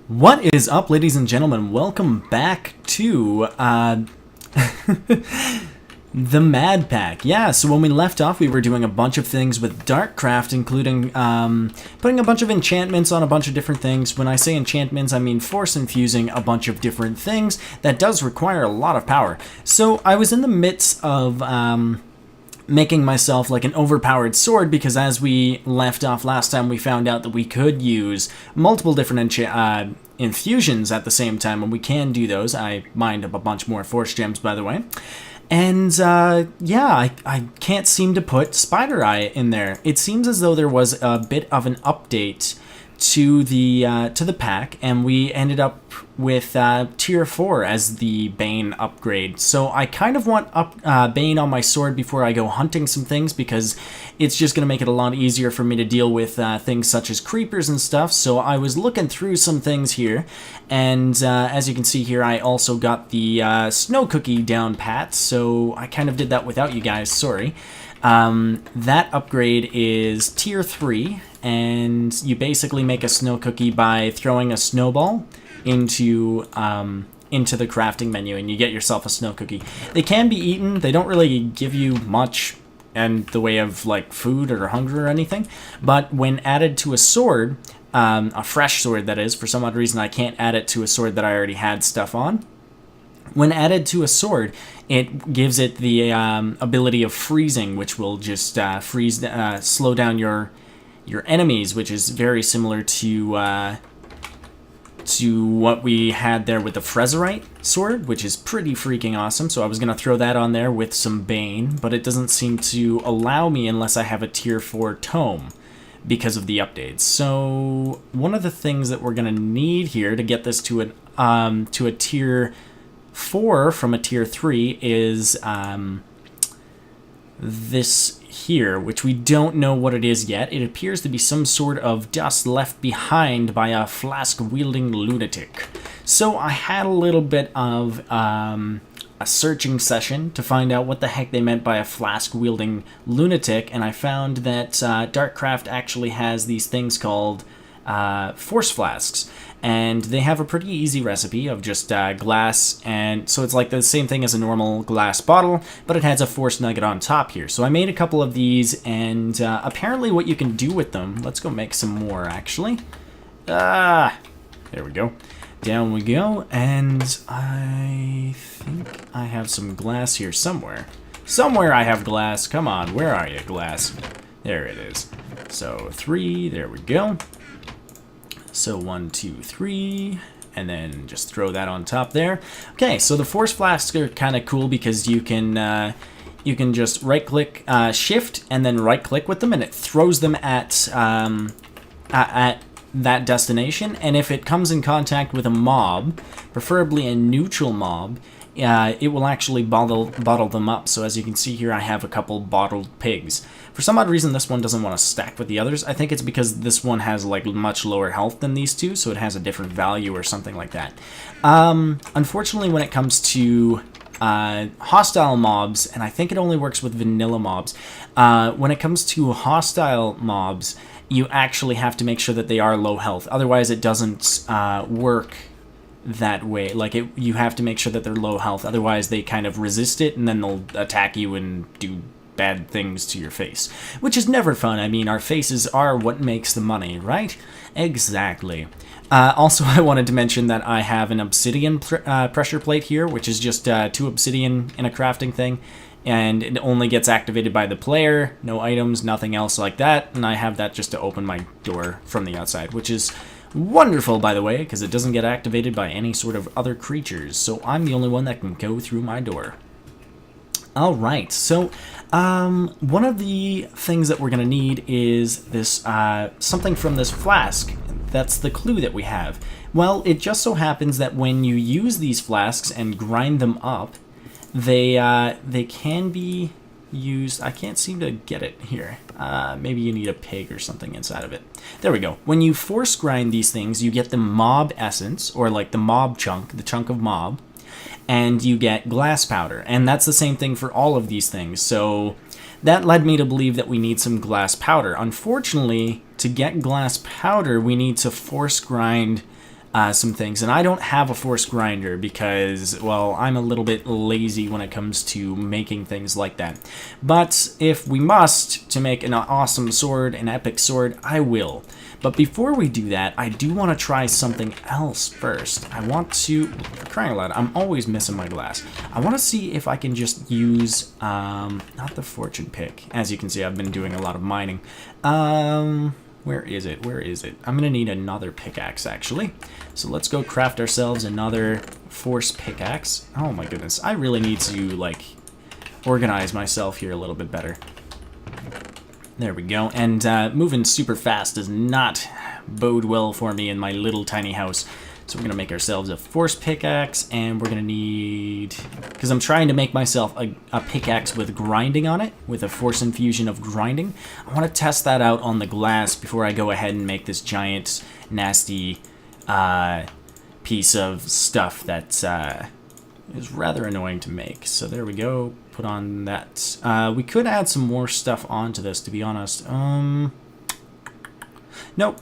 What is up, ladies and gentlemen? Welcome back to the Madpack. Yeah, so when we left off, we were doing a bunch of things with DartCraft, including putting a bunch of enchantments on a bunch of different things. When I say enchantments, I mean force infusing a bunch of different things. That does require a lot of power. So I was in the midst of making myself like an overpowered sword, because as we left off last time, we found out that we could use multiple different infusions at the same time, and we can do those. I mined up a bunch more force gems, by the way. And yeah, I can't seem to put Spider Eye in there. It seems as though there was a bit of an update to the pack, and we ended up with tier 4 as the Bane upgrade. So I kind of want Bane on my sword before I go hunting some things, because it's just going to make it a lot easier for me to deal with things such as creepers and stuff. So I was looking through some things here, and as you can see here, I also got the snow cookie down pat, so I kind of did that without you guys, sorry. That upgrade is tier 3, and you basically make a snow cookie by throwing a snowball into the crafting menu, and you get yourself a snow cookie. They can be eaten. They don't really give you much in the way of like food or hunger or anything, but when added to a sword, a fresh sword that is, for some odd reason I can't add it to a sword that I already had stuff on. When added to a sword, it gives it the ability of freezing, which will just slow down your enemies, which is very similar to what we had there with the Frezarite sword, which is pretty freaking awesome. So I was going to throw that on there with some Bane, but it doesn't seem to allow me unless I have a tier 4 tome because of the updates. So one of the things that we're going to need here to get this to a tier 4 from a tier 3 is this here, which we don't know what it is yet. It appears to be some sort of dust left behind by a flask-wielding lunatic. So I had a little bit of a searching session to find out what the heck they meant by a flask-wielding lunatic, and I found that DartCraft actually has these things called force flasks, and they have a pretty easy recipe of just glass, and so it's like the same thing as a normal glass bottle, but it has a force nugget on top here. So I made a couple of these, and apparently what you can do with them, let's go make some more actually. There we go. Down we go, and I think I have some glass here somewhere. Somewhere I have glass. Come on, where are you, glass? There it is. So 3, there we go. So 1, 2, 3, and then just throw that on top there. Okay, so the force flasks are kind of cool because you can just right-click, shift, and then right-click with them, and it throws them at that destination. And if it comes in contact with a mob, preferably a neutral mob, it will actually bottle them up. So as you can see here, I have a couple bottled pigs. For some odd reason, this one doesn't want to stack with the others. I think it's because this one has like much lower health than these two, so it has a different value or something like that. Unfortunately, when it comes to hostile mobs, and I think it only works with vanilla mobs, when it comes to hostile mobs, you actually have to make sure that they are low health. Otherwise, it doesn't work that way. Like, you have to make sure that they're low health. Otherwise, they kind of resist it, and then they'll attack you and do bad things to your face, which is never fun. I mean, our faces are what makes the money, right? Exactly. Also, I wanted to mention that I have an obsidian pressure plate here, which is just 2 obsidian in a crafting thing, and it only gets activated by the player, no items, nothing else like that, and I have that just to open my door from the outside, which is wonderful, by the way, because it doesn't get activated by any sort of other creatures, so I'm the only one that can go through my door. Alright, so one of the things that we're going to need is this something from this flask. That's the clue that we have. Well, it just so happens that when you use these flasks and grind them up, they can be used. I can't seem to get it here. Maybe you need a pig or something inside of it. There we go. When you force grind these things, you get the mob essence, or like the mob chunk, the chunk of mob, and you get glass powder. And that's the same thing for all of these things. So that led me to believe that we need some glass powder. Unfortunately, to get glass powder, we need to force grind some things. And I don't have a force grinder because, well, I'm a little bit lazy when it comes to making things like that. But if we must, to make an awesome sword, an epic sword, I will. But before we do that, I do want to try something else first. I want to, for crying out loud, I'm always missing my glass. I want to see if I can just use, not the fortune pick. As you can see, I've been doing a lot of mining. Where is it? Where is it? I'm going to need another pickaxe, actually. So let's go craft ourselves another force pickaxe. Oh my goodness. I really need to, like, organize myself here a little bit better. There we go. And moving super fast does not bode well for me in my little tiny house. So we're going to make ourselves a force pickaxe, and we're going to need... Because I'm trying to make myself a pickaxe with grinding on it, with a force infusion of grinding. I want to test that out on the glass before I go ahead and make this giant, nasty piece of stuff that is rather annoying to make. So there we go. Put on that. We could add some more stuff onto this, to be honest. Nope,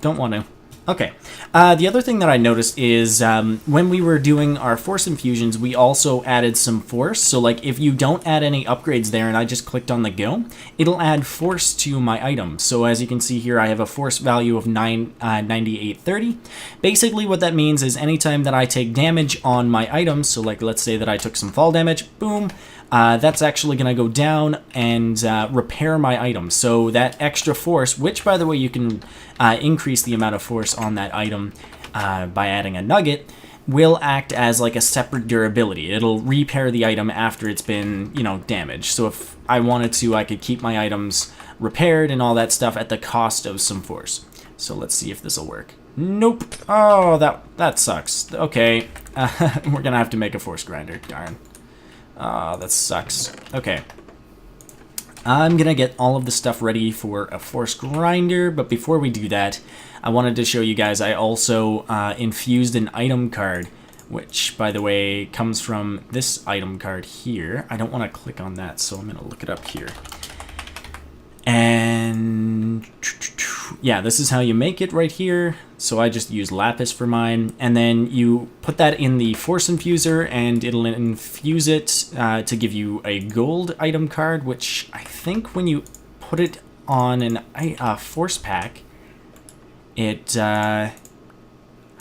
don't want to. Okay, the other thing that I noticed is when we were doing our force infusions, we also added some force. So like if you don't add any upgrades there and I just clicked on the go, it'll add force to my item. So as you can see here, I have a force value of 9830. Basically what that means is anytime that I take damage on my items, so like let's say that I took some fall damage, boom, that's actually going to go down and repair my item. So that extra force, which by the way you can increase the amount of force on that item by adding a nugget, will act as like a separate durability. It'll repair the item after it's been, you know, damaged. So if I wanted to, I could keep my items repaired and all that stuff at the cost of some force. So let's see if this will work. Nope. Oh, that sucks. Okay, we're going to have to make a force grinder. Darn. Oh, that sucks. Okay. I'm going to get all of the stuff ready for a force grinder, but before we do that, I wanted to show you guys I also infused an item card, which, by the way, comes from this item card here. I don't want to click on that, so I'm going to look it up here. And yeah, this is how you make it right here. So I just use lapis for mine, and then you put that in the force infuser and it'll infuse it to give you a gold item card, which I think when you put it on an force pack, it I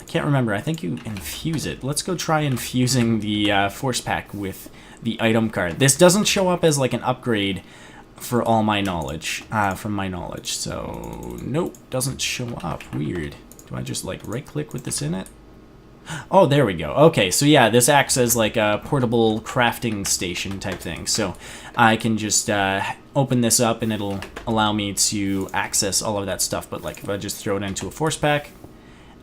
can't remember. I think you infuse it. Let's go try infusing the force pack with the item card. This doesn't show up as like an upgrade for all my knowledge, from my knowledge. So, nope, doesn't show up. Weird. Do I just, like, right-click with this in it? Oh, there we go. Okay, so yeah, this acts as, like, a portable crafting station type thing. So, I can just open this up, and it'll allow me to access all of that stuff. But, like, if I just throw it into a force pack,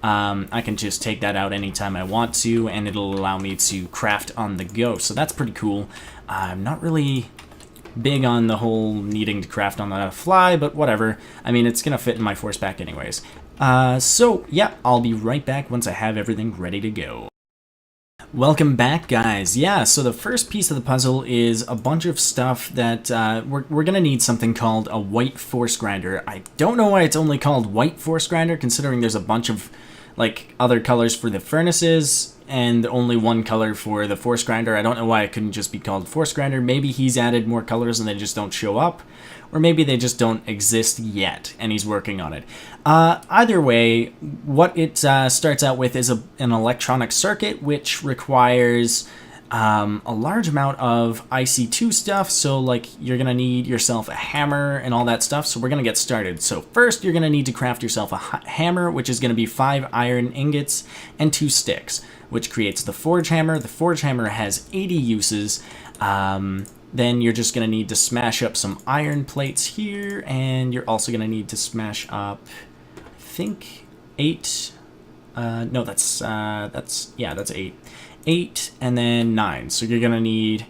I can just take that out anytime I want to, and it'll allow me to craft on the go. So that's pretty cool. I'm not really big on the whole needing to craft on the fly, but whatever. I mean, it's gonna fit in my force pack anyways. So yeah, I'll be right back once I have everything ready to go. Welcome back, guys. Yeah, so the first piece of the puzzle is a bunch of stuff that we're gonna need something called a white force grinder. I don't know why it's only called white force grinder, considering there's a bunch of like other colors for the furnaces and only one color for the force grinder. I don't know why it couldn't just be called force grinder. Maybe he's added more colors and they just don't show up, or maybe they just don't exist yet and he's working on it. Either way, what it starts out with is an electronic circuit, which requires a large amount of IC2 stuff. So like you're gonna need yourself a hammer and all that stuff. So we're gonna get started. So first you're gonna need to craft yourself a hammer, which is gonna be 5 iron ingots and 2 sticks, which creates the forge hammer. The forge hammer has 80 uses. Then you're just gonna need to smash up some iron plates here, and you're also gonna need to smash up, I think, 8. No, that's 8. 8 and then 9. So you're gonna need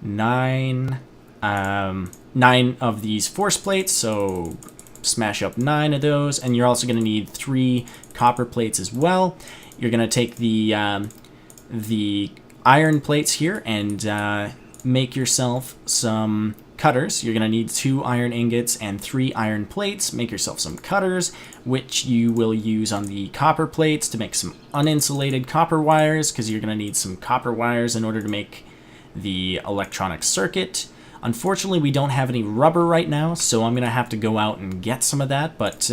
9 of these force plates. So smash up 9 of those, and you're also gonna need 3 copper plates as well. You're gonna take the iron plates here and make yourself some cutters. You're going to need 2 iron ingots and 3 iron plates. Make yourself some cutters, which you will use on the copper plates to make some uninsulated copper wires, because you're going to need some copper wires in order to make the electronic circuit. Unfortunately, we don't have any rubber right now, so I'm going to have to go out and get some of that. But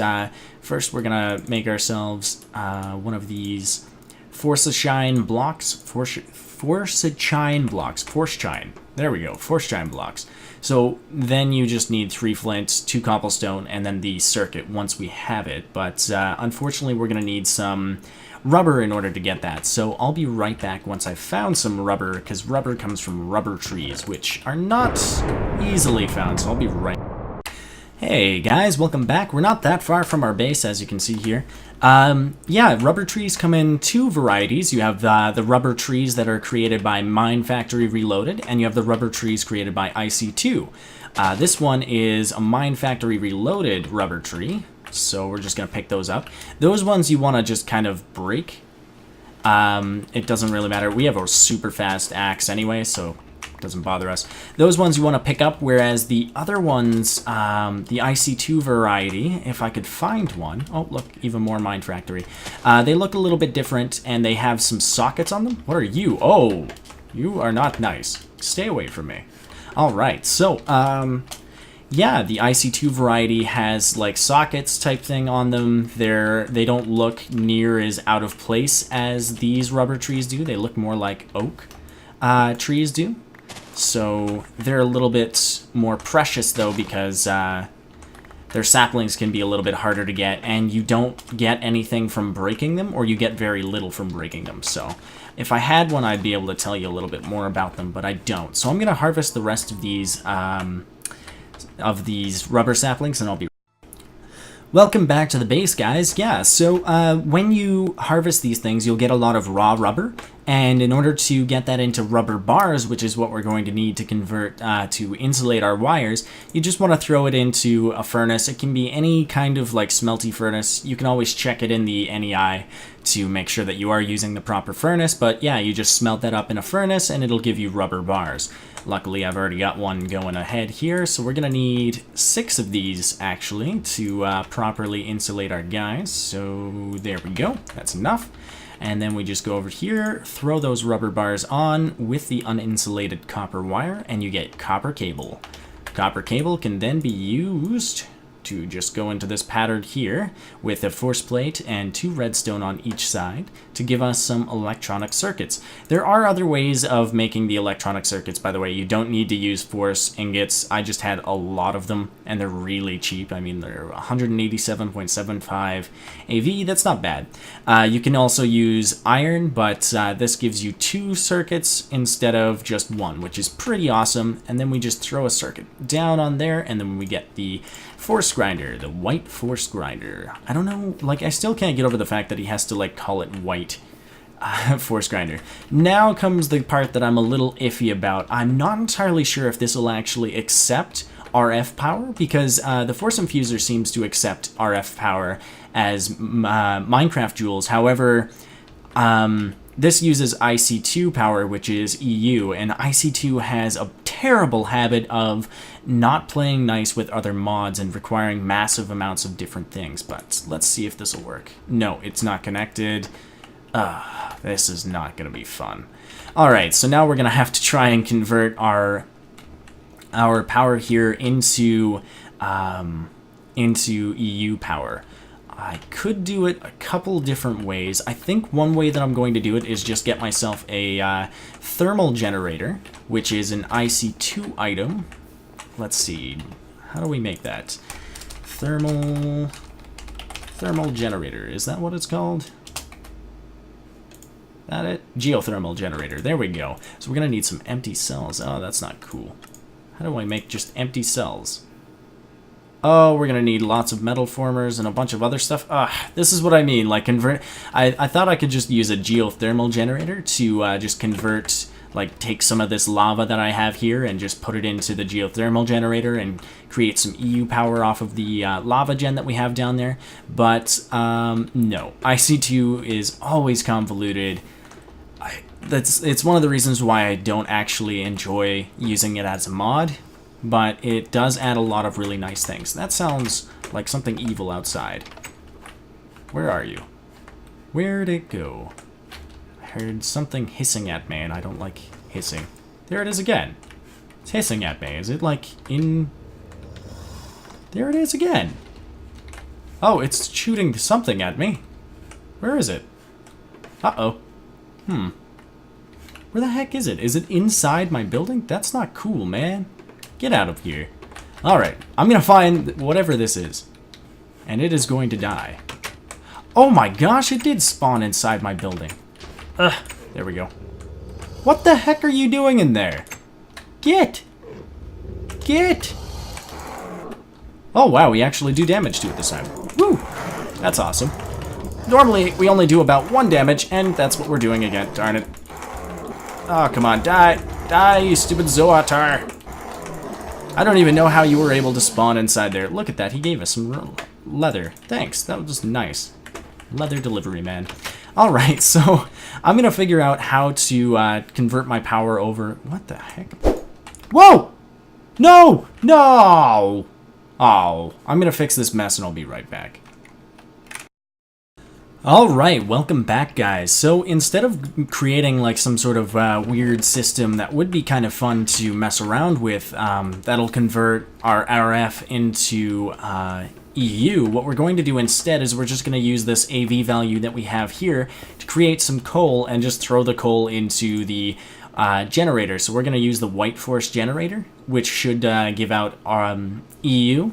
first, we're going to make ourselves one of these Force Shine blocks. Force Shine blocks. There we go. Force Shine blocks. So then you just need 3 flints, 2 cobblestone, and then the circuit once we have it. But unfortunately, we're going to need some rubber in order to get that. So I'll be right back once I've found some rubber, because rubber comes from rubber trees, which are not easily found. So I'll be right back. Hey guys, welcome back. We're not that far from our base, as you can see here. Yeah, rubber trees come in 2 varieties. You have the rubber trees that are created by Mine Factory Reloaded, and you have the rubber trees created by IC2. This one is a Mine Factory Reloaded rubber tree, so we're just going to pick those up. Those ones you want to just kind of break. It doesn't really matter. We have a super fast axe anyway, so doesn't bother us. Those ones you want to pick up, whereas the other ones, the IC2 variety, if I could find one. Oh, look, even more Mine Factory. They look a little bit different, and they have some sockets on them. What are you? Oh, you are not nice. Stay away from me. All right, so, yeah, the IC2 variety has, like, sockets type thing on them. They don't look near as out of place as these rubber trees do. They look more like oak trees do. So they're a little bit more precious, though, because their saplings can be a little bit harder to get, and you don't get anything from breaking them, or you get very little from breaking them. So if I had one, I'd be able to tell you a little bit more about them, but I don't. So I'm going to harvest the rest of these rubber saplings, and I'll be... Welcome back to the base, guys. Yeah, so when you harvest these things, you'll get a lot of raw rubber, and in order to get that into rubber bars, which is what we're going to need to convert to insulate our wires, you just want to throw it into a furnace. It can be any kind of like smelty furnace. You can always check it in the NEI to make sure that you are using the proper furnace, but yeah, you just smelt that up in a furnace and it'll give you rubber bars. Luckily, I've already got one going ahead here, so we're gonna need 6 of these actually to properly insulate our guys. So there we go, that's enough. And then we just go over here, throw those rubber bars on with the uninsulated copper wire, and you get copper cable. Copper cable can then be used to just go into this pattern here with a force plate and 2 redstone on each side to give us some electronic circuits. There are other ways of making the electronic circuits, by the way. You don't need to use force ingots. I just had a lot of them, and they're really cheap. I mean, they're 187.75 AV. That's not bad. You can also use iron, but this gives you 2 circuits instead of just 1, which is pretty awesome. And then we just throw a circuit down on there, and then we get the force grinder, the white force grinder. I don't know, like, I still can't get over the fact that he has to, like, call it white force grinder. Now comes the part that I'm a little iffy about. I'm not entirely sure if this will actually accept RF power, because the force infuser seems to accept RF power as Minecraft joules. However, this uses IC2 power, which is EU, and IC2 has a terrible habit of not playing nice with other mods and requiring massive amounts of different things. But let's see if this will work. No, it's not connected. This is not going to be fun. Alright, so now we're going to have to try and convert our power here into EU power. I could do it a couple different ways. I think one way that I'm going to do it is just get myself a thermal generator, which is an IC2 item. Let's see, how do we make that? Thermal generator, is that what it's called? That it? Geothermal generator, there we go. So we're gonna need some empty cells. Oh, that's not cool. How do I make just empty cells? Oh, we're gonna need lots of metal formers and a bunch of other stuff. This is what I mean, like convert. I thought I could just use a geothermal generator to just convert, like take some of this lava that I have here and just put it into the geothermal generator and create some EU power off of the lava gen that we have down there. But no, IC2 is always convoluted. It's one of the reasons why I don't actually enjoy using it as a mod. but it does add a lot of really nice things. That sounds like something evil outside. Where are you? Where'd it go? I heard something hissing at me, and I don't like hissing. There it is again. It's hissing at me. Is it like in... There it is again. Oh, it's shooting something at me. Where is it? Uh-oh. Where the heck is it? Is it inside my building? That's not cool, man. Get out of here. Alright, I'm gonna find whatever this is. And it is going to die. Oh my gosh, it did spawn inside my building. Ugh, there we go. What the heck are you doing in there? Get! Get! Oh wow, we actually do damage to it this time. Woo! That's awesome. Normally, we only do about 1 damage, and that's what we're doing again. Darn it. Oh, come on, die! Die, you stupid Zootar! I don't even know how you were able to spawn inside there. Look at that, he gave us some leather. Thanks, that was just nice. Leather delivery, man. Alright, so I'm gonna figure out how to convert my power over... What the heck? Whoa! No! No! Oh, I'm gonna fix this mess and I'll be right back. Alright, welcome back, guys. So instead of creating like some sort of weird system that would be kind of fun to mess around with, that'll convert our RF into EU, what we're going to do instead is we're just going to use this AV value that we have here to create some coal and just throw the coal into the generator. So we're going to use the white force generator, which should give out EU.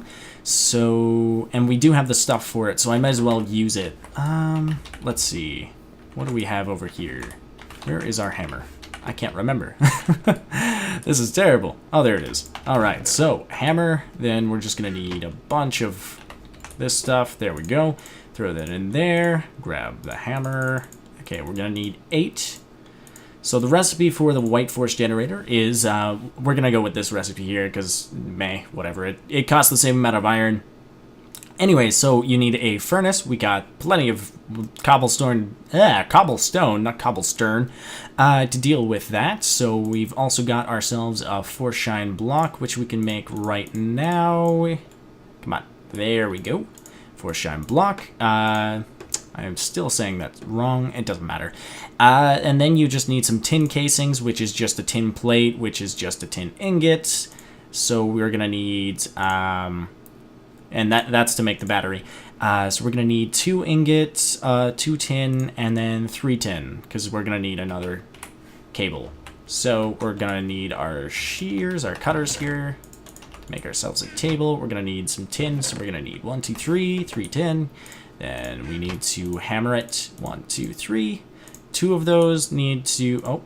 So, and we do have the stuff for it, so I might as well use it. Let's see. What do we have over here? Where is our hammer? I can't remember. This is terrible. Oh, there it is. Alright, so hammer, then we're just going to need a bunch of this stuff. There we go. Throw that in there. Grab the hammer. Okay, we're going to need 8. So the recipe for the white force generator is, we're going to go with this recipe here because, whatever. It costs the same amount of iron. Anyway, so you need a furnace. We got plenty of cobblestone, not cobblestone, to deal with that. So we've also got ourselves a force shine block, which we can make right now. Come on, there we go. Force shine block. I'm still saying that's wrong. It doesn't matter. And then you just need some tin casings, which is just a tin plate, which is just a tin ingot. So we're gonna need, and that's to make the battery. So we're gonna need 2 ingots, 2 tin, and then 3 tin, because we're gonna need another cable. So we're gonna need our shears, our cutters here, to make ourselves a table. We're gonna need some tin, so we're gonna need 1, 2, 3 tin. Then we need to hammer it. 1, 2, 3. 2 of those need to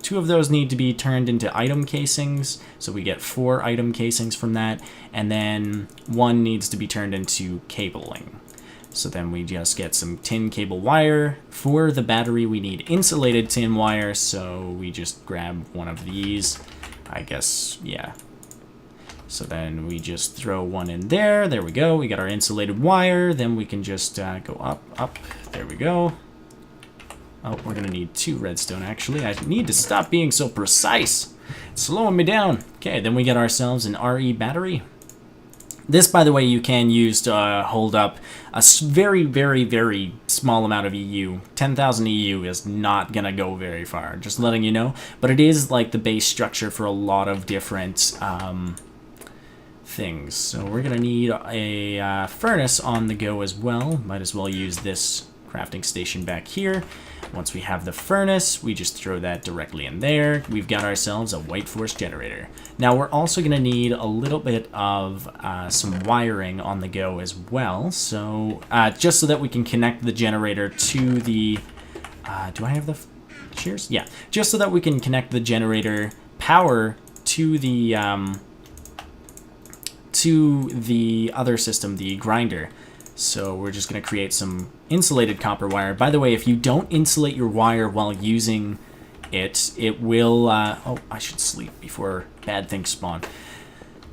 2 of those need to be turned into item casings, so we get 4 item casings from that, and then 1 needs to be turned into cabling. So then we just get some tin cable wire. For the battery we need insulated tin wire, so we just grab one of these, I guess, yeah. So then we just throw 1 in there. There we go. We got our insulated wire. Then we can just go up. There we go. Oh, we're going to need 2 redstone, actually. I need to stop being so precise. It's slowing me down. Okay, then we get ourselves an RE battery. This, by the way, you can use to hold up a very, very, very small amount of EU. 10,000 EU is not going to go very far, just letting you know. But it is like the base structure for a lot of different things. So we're gonna need a furnace on the go as well. Might as well use this crafting station back here. Once we have the furnace, we just throw that directly in there. We've got ourselves a white force generator. Now we're also gonna need a little bit of some wiring on the go as well. So just so that we can connect the generator to the do I have the shears? Yeah, just so that we can connect the generator power to the other system, the grinder. So we're just going to create some insulated copper wire. By the way, if you don't insulate your wire while using it, it will... oh, I should sleep before bad things spawn.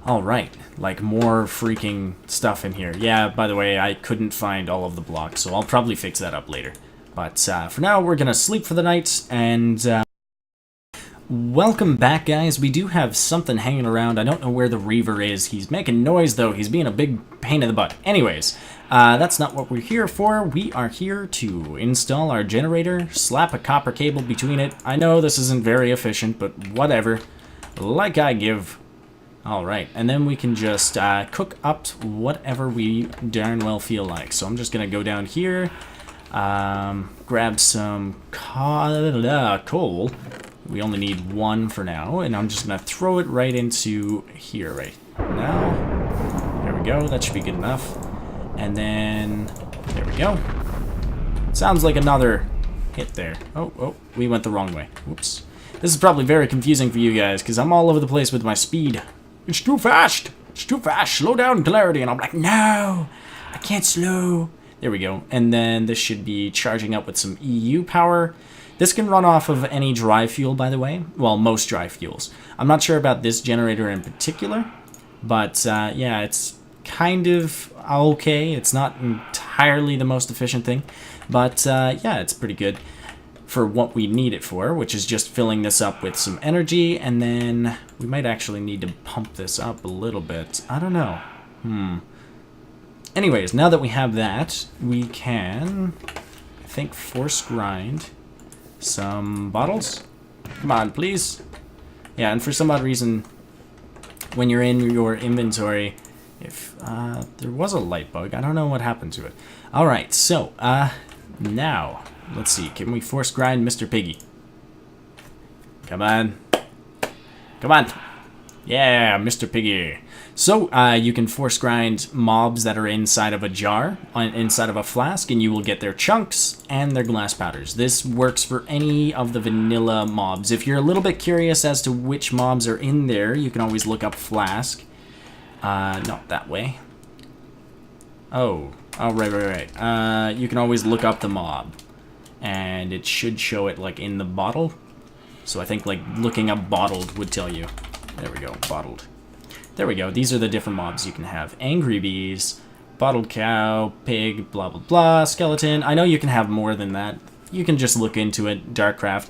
Alright, like more freaking stuff in here. Yeah, by the way, I couldn't find all of the blocks, so I'll probably fix that up later. But for now, we're going to sleep for the night, and... Welcome back, guys. We do have something hanging around. I don't know where the Reaver is. He's making noise, though. He's being a big pain in the butt. Anyways, that's not what we're here for. We are here to install our generator, slap a copper cable between it. I know this isn't very efficient, but whatever. Like I give. Alright, and then we can just cook up whatever we darn well feel like. So I'm just going to go down here, grab some coal. We only need one for now, and I'm just going to throw it right into here right now. There we go, that should be good enough. And then, there we go. Sounds like another hit there. Oh, we went the wrong way. Whoops. This is probably very confusing for you guys, because I'm all over the place with my speed. It's too fast! It's too fast! Slow down, Clarity! And I'm like, no! I can't slow! There we go. And then this should be charging up with some EU power. This can run off of any dry fuel, by the way. Well, most dry fuels. I'm not sure about this generator in particular, but yeah, it's kind of okay. It's not entirely the most efficient thing, but yeah, it's pretty good for what we need it for, which is just filling this up with some energy, and then we might actually need to pump this up a little bit. I don't know. Anyways, now that we have that, we can, I think, force grind some bottles. Come on, please. Yeah, and for some odd reason, when you're in your inventory, if there was a light bug, I don't know what happened to it. Alright, so now let's see, can we force grind Mr. Piggy? Come on. Come on. Yeah, Mr. Piggy. So, you can force grind mobs that are inside of a jar, inside of a flask, and you will get their chunks and their glass powders. This works for any of the vanilla mobs. If you're a little bit curious as to which mobs are in there, you can always look up flask. Not that way. Oh, right. You can always look up the mob, and it should show it, like, in the bottle. So I think, like, looking up bottled would tell you. There we go, bottled. There we go. These are the different mobs you can have. Angry bees, bottled cow, pig, blah, blah, blah, skeleton. I know you can have more than that. You can just look into it, DartCraft.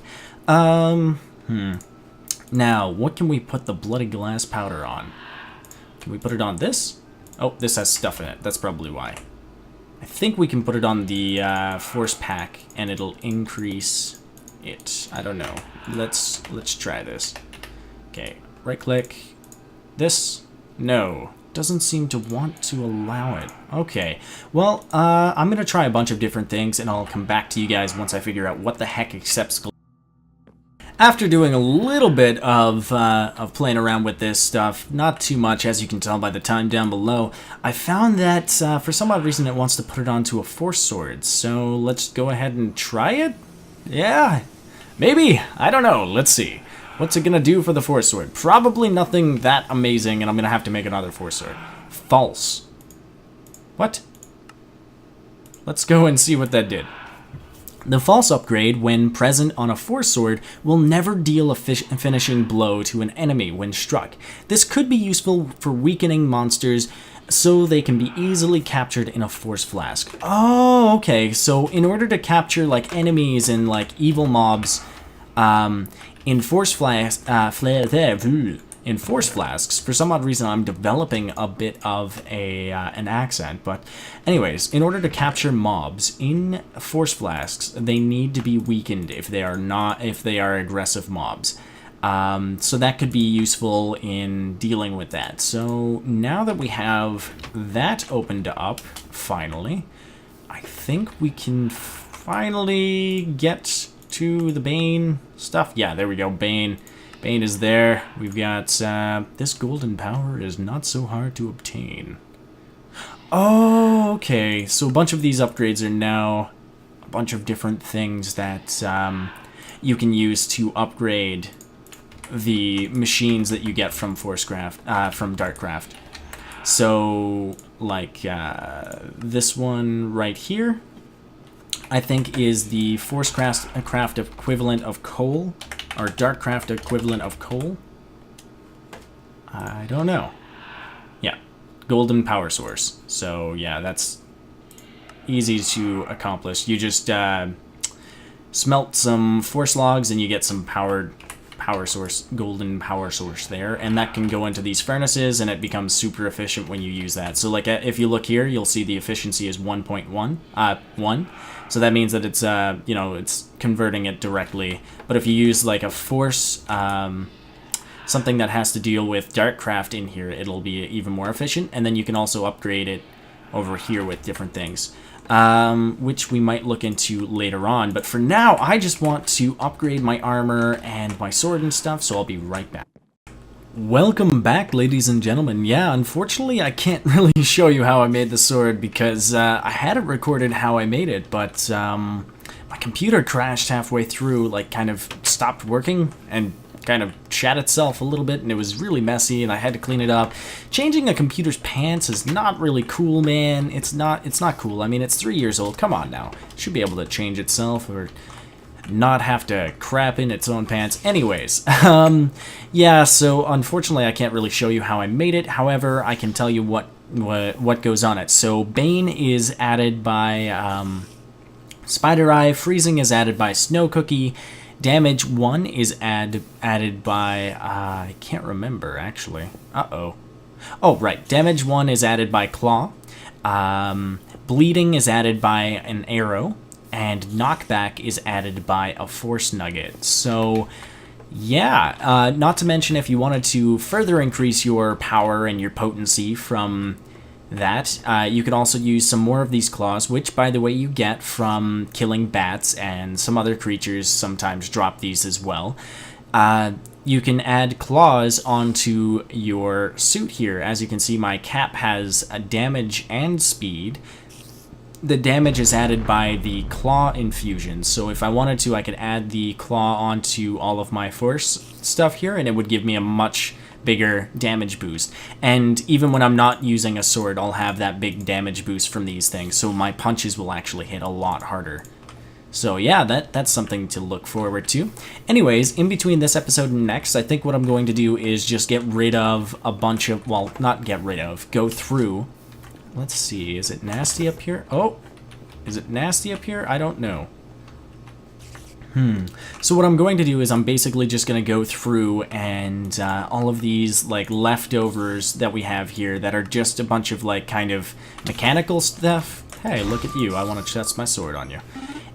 Now, what can we put the bloody glass powder on? Can we put it on this? Oh, this has stuff in it. That's probably why. I think we can put it on the force pack, and it'll increase it. I don't know. Let's try this. Okay, right-click. This? No. Doesn't seem to want to allow it. Okay. Well, I'm going to try a bunch of different things, and I'll come back to you guys once I figure out what the heck accepts. After doing a little bit of playing around with this stuff, not too much, as you can tell by the time down below, I found that for some odd reason it wants to put it onto a force sword. So let's go ahead and try it? Yeah, maybe. I don't know. Let's see. What's it gonna do for the force sword? Probably nothing that amazing, and I'm gonna have to make another force sword. False. What? Let's go and see what that did. The false upgrade, when present on a force sword, will never deal a finishing blow to an enemy when struck. This could be useful for weakening monsters, so they can be easily captured in a force flask. Oh, okay. So in order to capture like enemies and like evil mobs, in force flasks, for some odd reason I'm developing a bit of an accent, but anyways, in order to capture mobs in force flasks, they need to be weakened if they are aggressive mobs. So that could be useful in dealing with that. So now that we have that opened up, finally, I think we can finally get to the Bane stuff. Yeah, there we go, Bane. Bane is there. We've got, this golden power is not so hard to obtain. Oh, okay. So a bunch of these upgrades are now a bunch of different things that you can use to upgrade the machines that you get from from DartCraft. So, like, this one right here, I think is the ForceCraft equivalent of coal, or DartCraft equivalent of coal. I don't know. Yeah, golden power source. So yeah, that's easy to accomplish. You just smelt some force logs and you get some power power source, golden power source there, and that can go into these furnaces, and it becomes super efficient when you use that. So like if you look here, you'll see the efficiency is 1.1, so that means that it's you know, it's converting it directly. But if you use like a force, something that has to deal with DartCraft in here, it'll be even more efficient, and then you can also upgrade it over here with different things, which we might look into later on. But for now, I just want to upgrade my armor and my sword and stuff, so I'll be right back. Welcome back, ladies and gentlemen. Yeah, unfortunately, I can't really show you how I made the sword because I had it recorded how I made it, but my computer crashed halfway through, like kind of stopped working and kind of shat itself a little bit, and it was really messy, and I had to clean it up. Changing a computer's pants is not really cool, man. It's not cool. I mean, it's 3 years old. Come on now. It should be able to change itself or not have to crap in its own pants. Anyways, yeah, so unfortunately I can't really show you how I made it. However, I can tell you what goes on it. So Bane is added by Spider Eye, Freezing is added by Snow Cookie, Damage 1 is added by, I can't remember, actually. Oh, right. Damage 1 is added by Claw. Bleeding is added by an Arrow. And Knockback is added by a Force Nugget. So, yeah. Not to mention, if you wanted to further increase your power and your potency from that, you could also use some more of these claws, which, by the way, you get from killing bats, and some other creatures sometimes drop these as well. You can add claws onto your suit here. As you can see, my cap has a damage and speed. The damage is added by the claw infusions, so if I wanted to, I could add the claw onto all of my force stuff here, and it would give me a much bigger damage boost. And even when I'm not using a sword, I'll have that big damage boost from these things, so my punches will actually hit a lot harder. So yeah, that's something to look forward to. Anyways, in between this episode and next, I think what I'm going to do is just get rid of a bunch of, well, not get rid of, go through. Let's see, is it nasty up here? Oh, is it nasty up here? I don't know. So what I'm going to do is I'm basically just going to go through and all of these like leftovers that we have here that are just a bunch of like kind of mechanical stuff. Hey, look at you. I want to test my sword on you.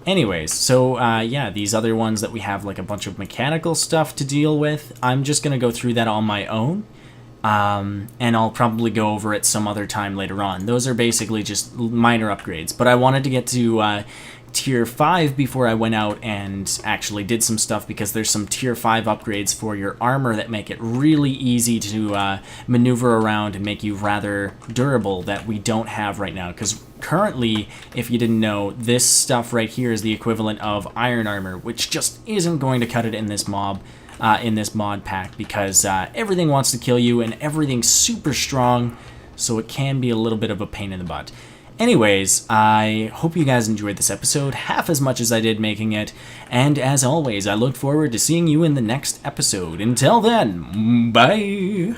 Anyways, so yeah, these other ones that we have like a bunch of mechanical stuff to deal with, I'm just going to go through that on my own. And I'll probably go over it some other time later on. Those are basically just minor upgrades, but I wanted to get to tier 5 before I went out and actually did some stuff, because there's some tier 5 upgrades for your armor that make it really easy to maneuver around and make you rather durable that we don't have right now. Because currently, if you didn't know, this stuff right here is the equivalent of iron armor, which just isn't going to cut it in this mob. In this mod pack, because everything wants to kill you and everything's super strong, so it can be a little bit of a pain in the butt. Anyways, I hope you guys enjoyed this episode half as much as I did making it, and as always, I look forward to seeing you in the next episode. Until then, bye!